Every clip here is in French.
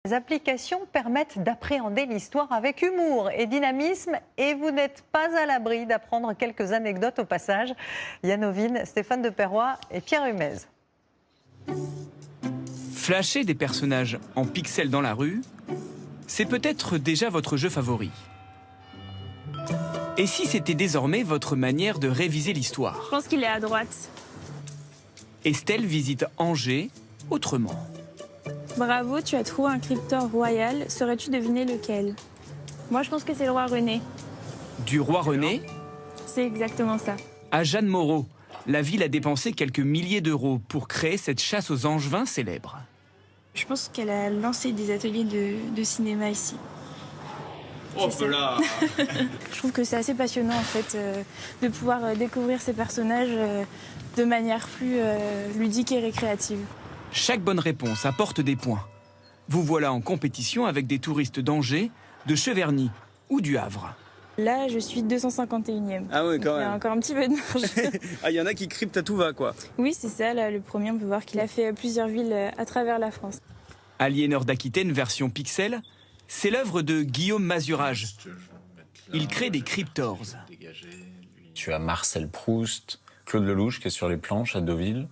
Les applications permettent d'appréhender l'histoire avec humour et dynamisme et vous n'êtes pas à l'abri d'apprendre quelques anecdotes au passage. Yann Ovine, Stéphane de Perroy et Pierre Humez. Flasher des personnages en pixels dans la rue, c'est peut-être déjà votre jeu favori. Et si c'était désormais votre manière de réviser l'histoire? Je pense qu'il est à droite. Estelle visite Angers autrement. Bravo, tu as trouvé un crypteur royal. Saurais-tu deviner lequel? Moi, je pense que c'est le roi René. Du roi René C'est exactement ça. à Jeanne Moreau, la ville a dépensé quelques milliers d'euros pour créer cette chasse aux angevins célèbre. Je pense qu'elle a lancé des ateliers de cinéma ici. Oh là. Je trouve que c'est assez passionnant en fait de pouvoir découvrir ces personnages de manière plus ludique et récréative. Chaque bonne réponse apporte des points. Vous voilà en compétition avec des touristes d'Angers, de Cheverny ou du Havre. Là, je suis 251e. Ah oui, quand Il y a même. encore un petit peu de marge. Ah, il y en a qui cryptent à tout va, quoi. Oui, c'est ça. Là, le premier, on peut voir qu'il a fait plusieurs villes à travers la France. Aliénor d'Aquitaine version pixel, c'est l'œuvre de Guillaume Mazurage. Il crée des cryptors. Tu as Marcel Proust, Claude Lelouch qui est sur les planches à Deauville,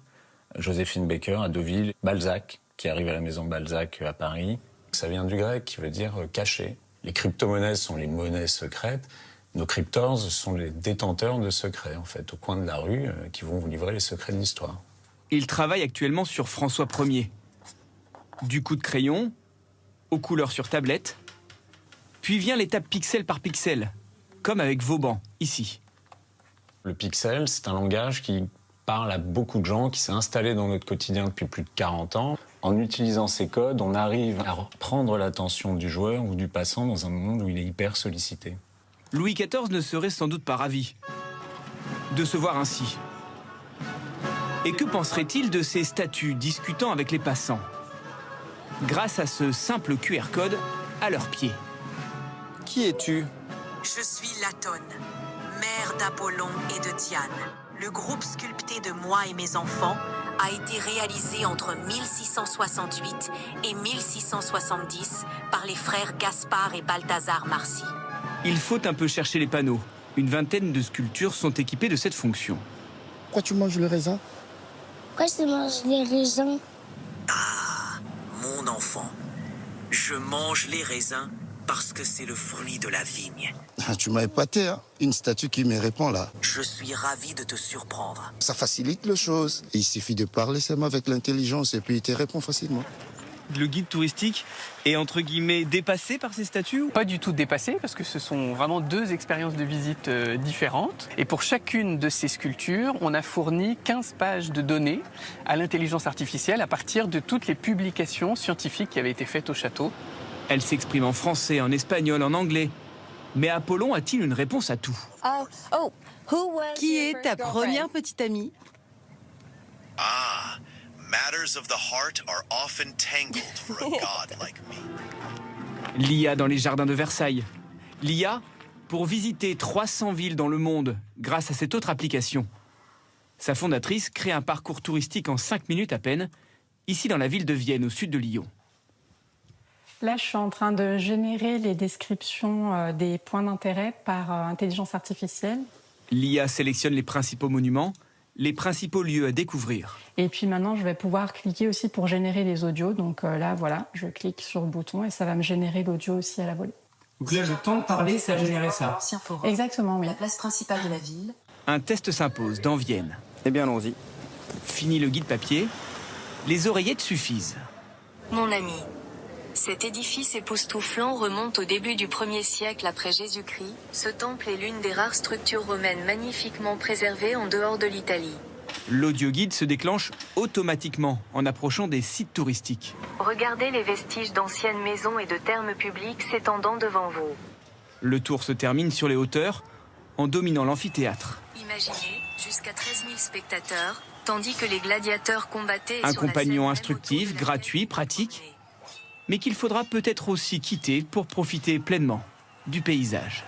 Joséphine Baker à Deauville, Balzac qui arrive à la maison Balzac à Paris. Ça vient du grec qui veut dire caché. Les crypto-monnaies sont les monnaies secrètes. Nos cryptors sont les détenteurs de secrets, en fait, au coin de la rue, qui vont vous livrer les secrets de l'histoire. Il travaille actuellement sur François Ier. Du coup de crayon, aux couleurs sur tablette, puis vient l'étape pixel par pixel, comme avec Vauban, ici. Le pixel, c'est un langage qui parle à beaucoup de gens, qui s'est installé dans notre quotidien depuis plus de 40 ans. En utilisant ces codes, on arrive à prendre l'attention du joueur ou du passant dans un monde où il est hyper sollicité. Louis XIV ne serait sans doute pas ravi de se voir ainsi. Et que penserait-il de ces statues discutant avec les passants, grâce à ce simple QR code à leurs pieds? Qui es-tu? Je suis Latone, mère d'Apollon et de Diane. Le groupe sculpté de moi et mes enfants a été réalisé entre 1668 et 1670 par les frères Gaspard et Balthazar Marcy. Il faut un peu chercher les panneaux. Une vingtaine de sculptures sont équipées de cette fonction. Pourquoi tu manges le raisin? Pourquoi je mange les raisins? Ah, mon enfant, je mange les raisins parce que c'est le fruit de la vigne. Tu m'as épaté, hein. Une statue qui me répond là. Je suis ravi de te surprendre. Ça facilite les choses. Il suffit de parler seulement avec l'intelligence et puis il te répond facilement. Le guide touristique est entre guillemets dépassé par ces statues? Pas du tout dépassé, parce que ce sont vraiment deux expériences de visite différentes. Et pour chacune de ces sculptures, on a fourni 15 pages de données à l'intelligence artificielle à partir de toutes les publications scientifiques qui avaient été faites au château. Elle s'exprime en français, en espagnol, en anglais. Mais Apollon a-t-il une réponse à tout? Qui est ta première petite amie? Ah, matters of the heart are often tangled for a god like me. L'IA dans les jardins de Versailles. L'IA pour visiter 300 villes dans le monde grâce à cette autre application. Sa fondatrice crée un parcours touristique en 5 minutes à peine, ici dans la ville de Vienne, au sud de Lyon. Là, je suis en train de générer les descriptions des points d'intérêt par intelligence artificielle. L'IA sélectionne les principaux monuments, les principaux lieux à découvrir. Et puis maintenant, je vais pouvoir cliquer aussi pour générer les audios. Donc là, voilà, je clique sur le bouton et ça va me générer l'audio aussi à la volée. Donc là, le temps de parler, ça a généré ça. Exactement, oui. La place principale de la ville. Un test s'impose dans Vienne. Eh bien, allons-y. Fini le guide papier, les oreillettes suffisent. Mon ami, cet édifice époustouflant remonte au début du 1er siècle après Jésus-Christ. Ce temple est l'une des rares structures romaines magnifiquement préservées en dehors de l'Italie. L'audio-guide se déclenche automatiquement en approchant des sites touristiques. Regardez les vestiges d'anciennes maisons et de thermes publics s'étendant devant vous. Le tour se termine sur les hauteurs en dominant l'amphithéâtre. Imaginez, jusqu'à 13 000 spectateurs, tandis que les gladiateurs combattaient. Un sur la compagnon scène instructif, même autour de la gratuit, scène. pratique, mais qu'il faudra peut-être aussi quitter pour profiter pleinement du paysage.